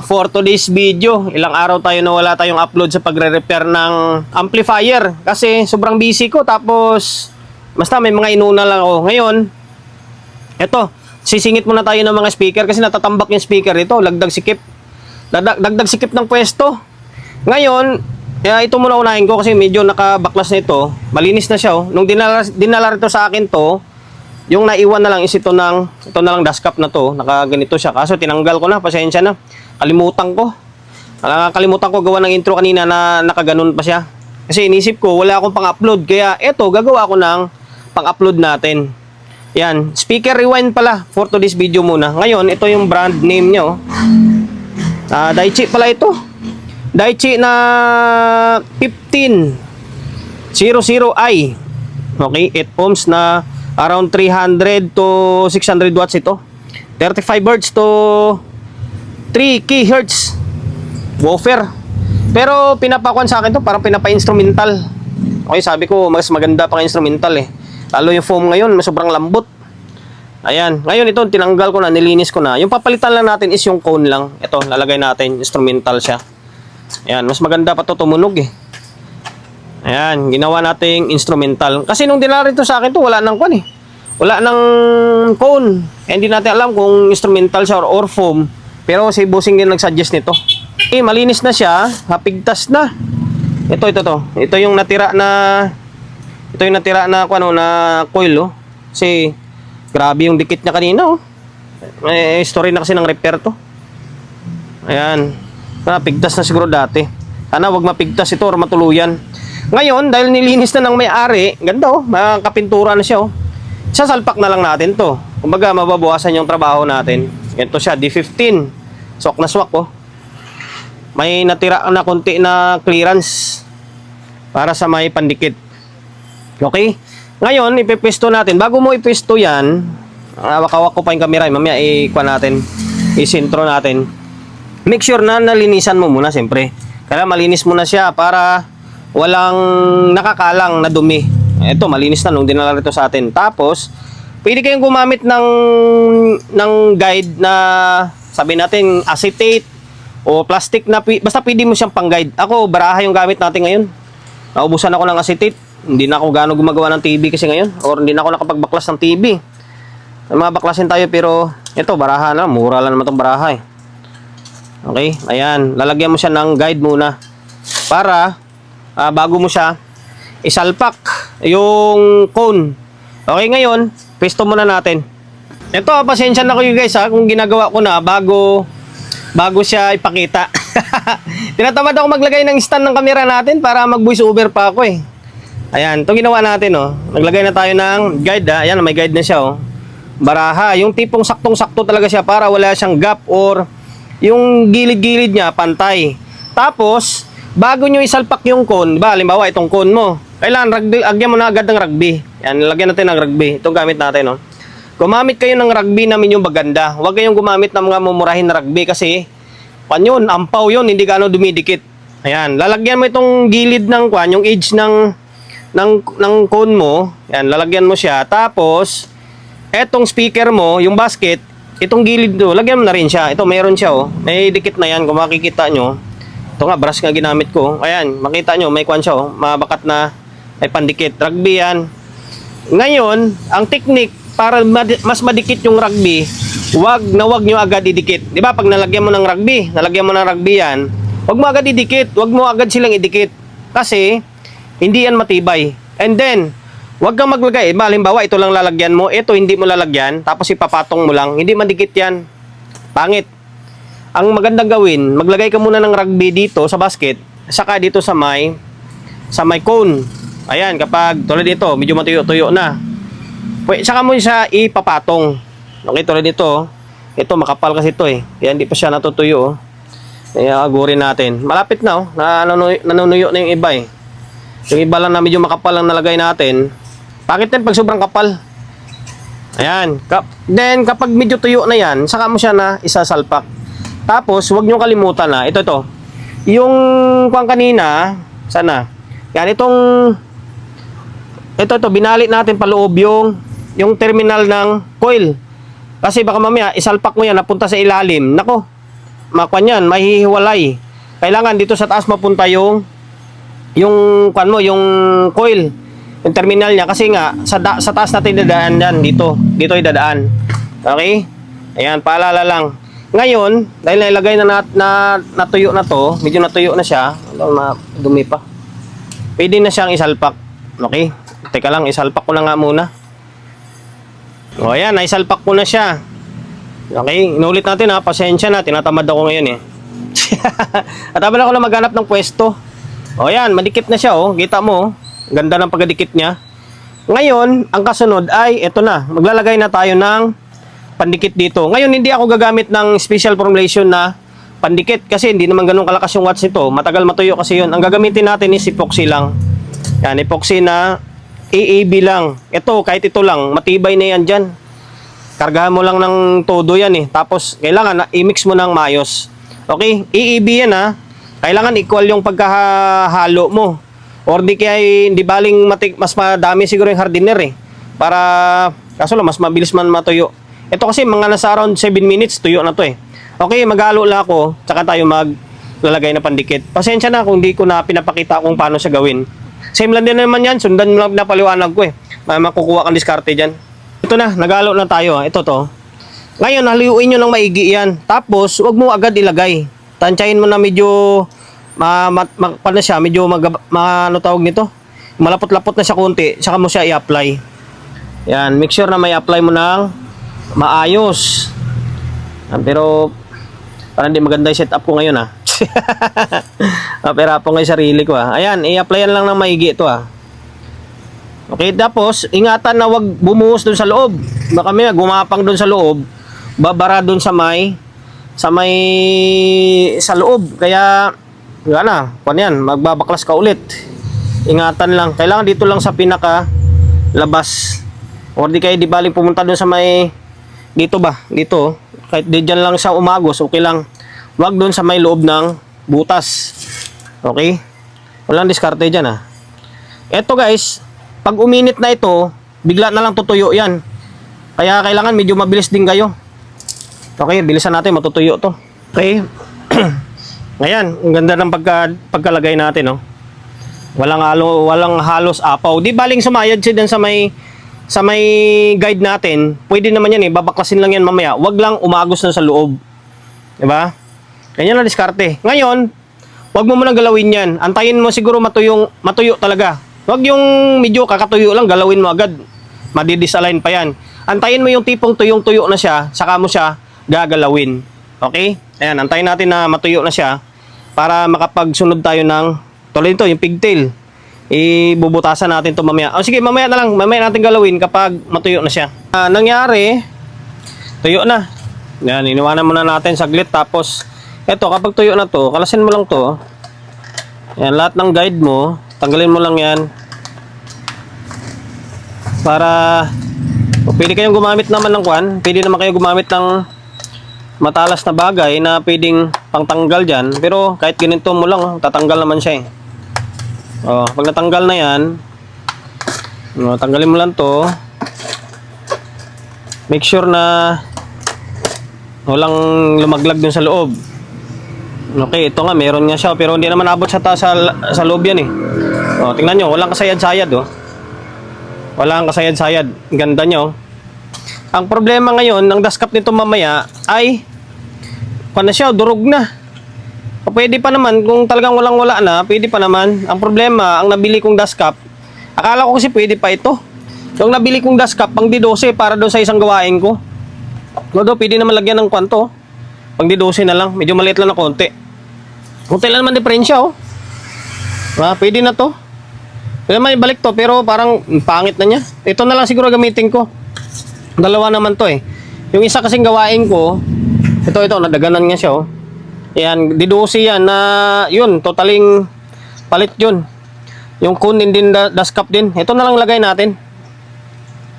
For today's video, ilang araw tayo na wala tayong upload sa pagre-repair ng amplifier kasi sobrang busy ko, tapos basta may mga inuna lang ako. Ngayon, eto, sisingit muna tayo ng mga speaker kasi natatambak yung speaker ito, lagdag sikip. Dagdag sikip ng pwesto. Ngayon, ito muna unahin ko kasi medyo nakabaklas na ito. Malinis na siya, oh. Nung dinala rito sa akin to, yung naiwan na lang is ito na lang dust cap na to, nakaganito siya. Kaso tinanggal ko na, pasensya na. Kalimutan ko gawa ng intro kanina na nakaganon pa siya. Kasi inisip ko wala akong pang-upload, kaya eto gagawa ko ng pang-upload natin. Yan, speaker rewind pala for today's video muna. Ngayon, ito yung brand name niya, oh. Daichi pala ito. Daichi na 1500i. Okay, 8 ohms na around 300 to 600 watts ito. 35 Hz to 3 kHz woofer. Pero pinapakuan sa akin to, parang pinapa-instrumental. Okay, sabi ko mas maganda pang instrumental eh. Lalo yung foam ngayon, mas sobrang lambot. Ayan, ngayon ito tinanggal ko na, nilinis ko na. Yung papalitan lang natin is yung cone lang. Ito, lalagay natin, instrumental siya. Ayan, mas maganda pa to tumunog eh. Ayan, ginawa nating instrumental. Kasi nung dinala rito sa akin to, wala nang cone eh. Wala nang cone. Hindi natin alam kung instrumental siya or foam. Pero si Bossing din nag-suggest nito. Eh, malinis na siya, hapigtas na. Ito to. Ito yung natira na coil, oh. Kasi grabe yung dikit niya kanina, oh. May story na kasi ng repair to. Ayan. Napigtas na siguro dati. Sana wag mapigtas ito or matuluyan. Ngayon, dahil nilinis na ng may-ari, ganda, oh. Makapintura na siya, oh. Sasalpak na lang natin to. Kumbaga, mababawasan yung trabaho natin. Ito siya, D15. Swak na swak, oh. May natira na konti na clearance para sa may pandikit. Okay? Ngayon, ipipesto natin. Bago mo ipesto yan, wakawak ko pa yung camera. Mamaya ikuha natin. Isintro natin. Make sure na nalinisan mo muna, siyempre. Kaya malinis muna siya para walang nakakalang na dumi. Ito, malinis na nung dinala rito sa atin. Tapos, pwede kayong gumamit ng guide na sabi natin acetate o plastic na basta pwede mo siyang pang-guide. Ako, baraha yung gamit natin ngayon. Naubusan ako ng acetate. Hindi na ako gaano gumagawa ng TV kasi ngayon. Or hindi na ako nakapagbaklas ng TV. May mga baklasin tayo pero ito, baraha na. Mura lang naman itong baraha eh. Okay, ayan. Lalagyan mo siya ng guide muna. Para, bago mo siya isalpak yung cone. Okay, ngayon, pesto muna natin. Ito, pasensya na kayo guys ha, kung ginagawa ko na bago siya ipakita. Tinatamad ako maglagay ng stand ng camera natin para mag voice over pa ako eh. Ayan, ito ginawa natin oh. Naglagay na tayo ng guide ha. Ayan, may guide na siya oh. Baraha, yung tipong saktong-sakto talaga siya para wala siyang gap or yung gilid-gilid niya pantay. Tapos, bago nyo isalpak yung cone, ba, halimbawa itong cone mo, kailangan lagyan mo na agad ng rugby. Yan, lagyan natin ng rugby. Itong gamit natin oh. Gumamit kayo ng rugby na medyo maganda. Huwag kayong gumamit ng mga mumurahin na rugby kasi yun, ampaw yun, hindi gaano dumidikit. Ayan, lalagyan mo itong gilid ng yung edge ng cone mo. Ayan, lalagyan mo siya. Tapos, etong speaker mo, yung basket, itong gilid do, lagyan mo na rin siya. Ito, meron siya oh. May dikit na yan, kung makikita nyo. Ito nga, brush nga ginamit ko. Ayan, makita nyo, may kwan siya oh. Mabakat na, may pandikit. Rugby yan. Ngayon, ang technique, para mas madikit yung rugby, wag nyo agad idikit. Di ba pag nalagyan mo ng rugby yan, wag mo agad idikit, wag mo agad silang idikit. Kasi, hindi yan matibay. And then, wag kang maglagay. Halimbawa, ito lang lalagyan mo, ito hindi mo lalagyan, tapos ipapatong mo lang, hindi madikit yan. Pangit. Ang magandang gawin, maglagay ka muna ng rugby dito sa basket, saka dito sa may cone. Ayan, kapag tulad dito, medyo matuyo-tuyo na. Saka mo siya ipapatong. Okay, tulad dito. Ito, makapal kasi ito eh. Kaya hindi pa siya natutuyo. Kaya agurin natin. Malapit na oh. Nanunuyo na yung iba eh. Yung iba lang na medyo makapal lang nalagay natin. Bakit din pag sobrang kapal? Ayan. Then, kapag medyo tuyo na yan, saka mo siya na isasalpak. Tapos, huwag nyo kalimutan na. Ito. Yung kuwang kanina, sana. Yan, ito, binalik natin paloob yung terminal ng coil. Kasi baka mamaya, isalpak mo yan, napunta sa ilalim. Nako, makuan yan, mahihiwalay. Kailangan dito sa taas mapunta yung kuan mo, yung coil, yung terminal niya, kasi nga sa taas natin dadaan yan, dito idadaan. Okay? Ayan, paalala lang. Ngayon, dahil nailagay na natuyo na to, medyo natuyo na siya, dumi pa. Pwede na siyang isalpak. Okay? Teka lang, isalpak ko na nga muna. O ayan, naisalpak ko na siya. Okay, inulit natin ha, pasensya na, tinatamad ako ngayon eh. Natamad ako na maghanap ng pwesto. O ayan, madikit na siya oh, kita mo oh. Ganda ng pagdikit niya. Ngayon, ang kasunod ay ito na, maglalagay na tayo ng pandikit dito. Ngayon, hindi ako gagamit ng special formulation na pandikit kasi hindi naman ganun kalakas yung watts nito. Matagal matuyo kasi yun. Ang gagamitin natin is epoxy lang. Yan, epoxy na AAB lang. Ito, kahit ito lang, matibay na yan dyan. Kargahan mo lang ng todo yan eh. Tapos, kailangan i-mix mo ng maayos. Okay? AAB yan ha. Kailangan equal yung pagkahalo mo. Or di kaya hindi baling mas madami siguro yung hardener eh. Para, kaso lang, mas mabilis man matuyo. Ito kasi mga nasa around 7 minutes, tuyo na to eh. Okay, maghalo lang ako, tsaka tayo maglalagay na pandikit. Pasensya na kung di ko na pinapakita kung paano siya gawin. Same lang din naman yan, sundan mo lang pinapaliwanag ko eh. Makukuha kang diskarte dyan. Ito na, naghalo na tayo. Ito to. Ngayon, haluin nyo ng maigi yan. Tapos, wag mo agad ilagay. Tansyahin mo na medyo paano siya, medyo ano tawag nito? Malapot-lapot na siya konti, saka mo siya i-apply. Yan, make sure na may apply mo ng maayos. Pero parang hindi maganda yung setup ko ngayon pero po ngayon sarili ko Ayan, i-applyan lang ng maigi ito Okay, tapos ingatan na wag bumuhos dun sa loob. Baka may gumapang dun sa loob, babara dun sa loob. Kaya wala yan, magbabaklas ka ulit. Ingatan lang. Kailangan dito lang sa pinaka labas. O di kayo di baling pumunta doon sa dito ba? Dito. Kahit di dyan lang siya umagos, okay lang. Wag doon sa may loob ng butas. Okay? Walang diskarte dyan Eto guys, pag uminit na ito, bigla na lang tutuyo yan. Kaya kailangan medyo mabilis din kayo. Okay, bilisan natin, matutuyo to. Okay? Ngayon, ang ganda ng pagkalagay natin walang halos apaw. Di baling sumayad siya dun sa may guide natin. Pwede naman yan babaklasin lang yan mamaya. Wag lang umagos na sa loob. Diba? Ganyan na diskarte. Ngayon, wag mo muna galawin yan. Antayin mo siguro matuyo talaga. Wag yung medyo kakatuyo lang, galawin mo agad. Madidisalign pa yan. Antayin mo yung tipong tuyong-tuyo na siya, saka mo siya gagalawin. Okay? Ayan, antayin natin na matuyo na siya para makapagsunod tayo ng tuloy nito, yung pigtail. Ibubutasan natin to mamaya. Sige, mamaya na lang. Mamaya natin galawin kapag matuyo na siya. Nangyari, tuyo na. Yan, iniwanan muna natin saglit. Tapos, eto, kapag tuyo na to, kalasin mo lang to. Yan, lahat ng guide mo, tanggalin mo lang yan. Para, pwede kayong gumamit naman ng kwan. Pwede naman kayo gumamit ng matalas na bagay na pwedeng pangtanggal dyan. Pero kahit ganito mo lang, tatanggal naman siya pag natanggal na yan, tanggalin mo lang to. Make sure na walang lumaglag dun sa loob. Okay, ito nga, meron nga siya, pero hindi naman abot sa loob yan tingnan nyo, walang kasayad-sayad walang kasayad-sayad. Ganda nyo. Ang problema ngayon, ng dashcap nito mamaya ay durog na. Pwede pa naman, kung talagang walang-wala na, pwede pa naman. Ang problema, ang nabili kong dashcap, akala ko kasi pwede pa ito. Yung nabili kong dashcap, pang D12 para doon sa isang gawain ko. Pwede naman lagyan ng kwanto. Pang D12 na lang, medyo maliit lang na konti. Konti lang naman diferensya pwede na to. Pwede naman ibalik to, pero parang pangit na niya. Ito na lang siguro gamitin ko. Dalawa naman to Yung isa kasing gawain ko, ito, nadaganan nga siya Yan, D12 yan na, yun, totaling palit yun. Yung kunin din, dashcap din. Ito na lang lagay natin.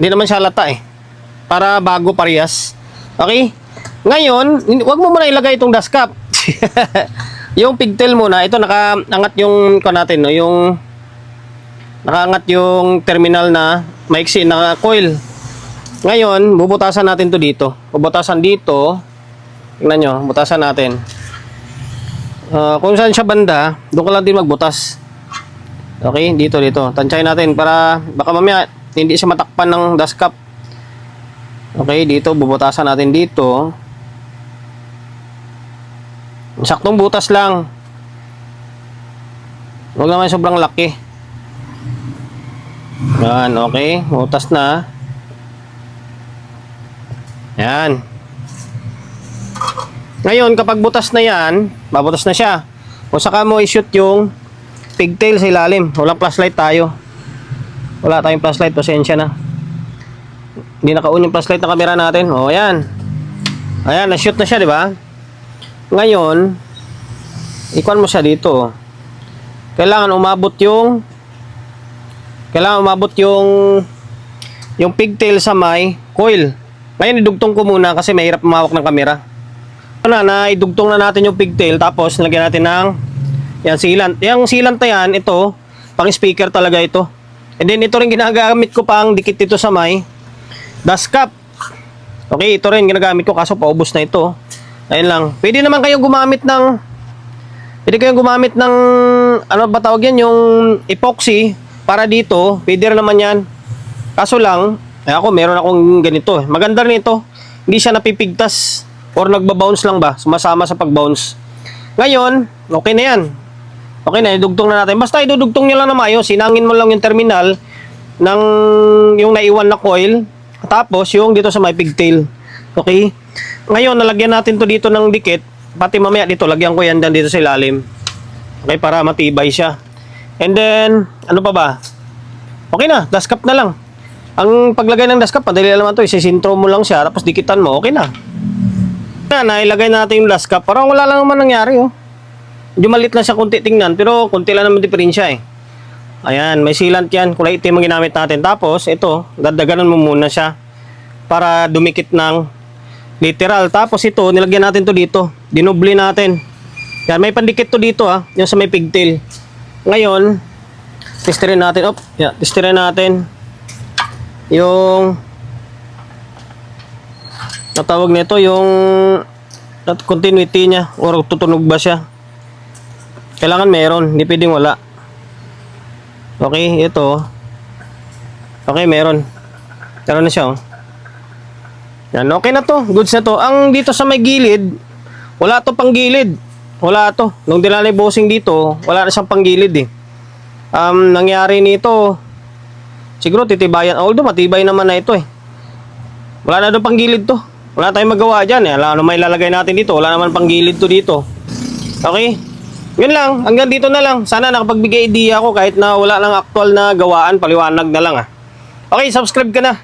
Hindi naman siya halata para bago parehas. Okay? Ngayon, wag mo muna ilagay itong dashcap. Yung pigtail muna, ito nakaangat yung natin, yung nakaangat yung terminal na maiksi na coil. Ngayon, bubutasan natin to dito. Bubutasan dito. Tingnan nyo, butasan natin. Kung saan siya banda, doon ka lang din magbutas. Okay, dito. Tansyahin natin para baka mamaya hindi siya matakpan ng dust cap. Okay, dito, bubutasan natin dito. Saktong butas lang. Huwag naman sobrang laki. Yan, okay. Butas na. Yan. Ngayon, kapag butas na yan, babutas na siya. O saka mo i-shoot yung pigtail sa ilalim. Walang flashlight tayo. Wala tayong flashlight, pasensya na. Hindi naka-on yung flashlight na camera natin. O, ayan. Ayan, na-shoot na siya, di ba? Ngayon, ikuan mo siya dito. Kailangan umabot yung pigtail sa may coil. Ngayon, idugtong ko muna kasi mahirap umawak ng camera. Idugtong na natin yung pigtail, tapos nilagyan natin ng yan, sealant. Yung sealant na yan, ito, pang speaker talaga ito. And then, ito rin ginagamit ko pang dikit dito sa may dust cap. Okay, ito rin ginagamit ko kaso paubos na ito. Ayun lang. Pwede kayong gumamit ng ano ba tawag yan, yung epoxy para dito. Pwede rin naman yan. Kaso lang, ako meron akong ganito. Maganda rin ito. Hindi siya napipigtas or nagba-bounce lang ba? Sumasama sa pag-bounce. Ngayon, okay na yan. Okay na, idugtong na natin. Basta idudugtong nyo lang na maayos. Sinangin mo lang yung terminal ng yung naiwan na coil. Tapos, yung dito sa may pigtail. Okay? Ngayon, nalagyan natin to dito ng dikit. Pati mamaya dito, lagyan ko yan dito sa ilalim. Okay, para matibay siya. And then, ano pa ba? Okay na, dust cap na lang. Ang paglagay ng dust cap, madali naman to. Isisintro mo lang siya, tapos dikitan mo, okay na. Nailagay natin yung dust cap. Parang wala lang naman nangyari, oh. Medyo malit lang siya kunti tingnan, pero kunti lang naman diferensya eh. Ayan, may sealant yan. Kulay itim ang ginamit natin. Tapos, ito, dadaganan mo muna siya para dumikit ng literal. Tapos ito, nilagyan natin to dito. Dinubli natin. Yan, may pandikit to dito yung sa may pigtail. Ngayon, testerin natin. Testerin natin yung natawag nito, yung continuity niya or tutunog ba siya. Kailangan meron, hindi pwedeng wala. Okay, ito. Okay, meron. Meron na siya, oh. Yan, okay na to. Goods na to. Ang dito sa may gilid, wala to pang gilid. Wala to. Nung dinalay bossing dito, wala na siyang pang gilid eh. Nangyari nito, siguro titibayan. Although matibay naman na ito eh. Wala na doon pang gilid to. Wala tayong magawa dyan eh. Ano may lalagay natin dito? Wala naman pang gilid to dito. Okay? Yun lang. Hanggang dito na lang. Sana nakapagbigay idea ako kahit na wala lang aktual na gawaan. Paliwanag na lang ah. Okay, subscribe ka na.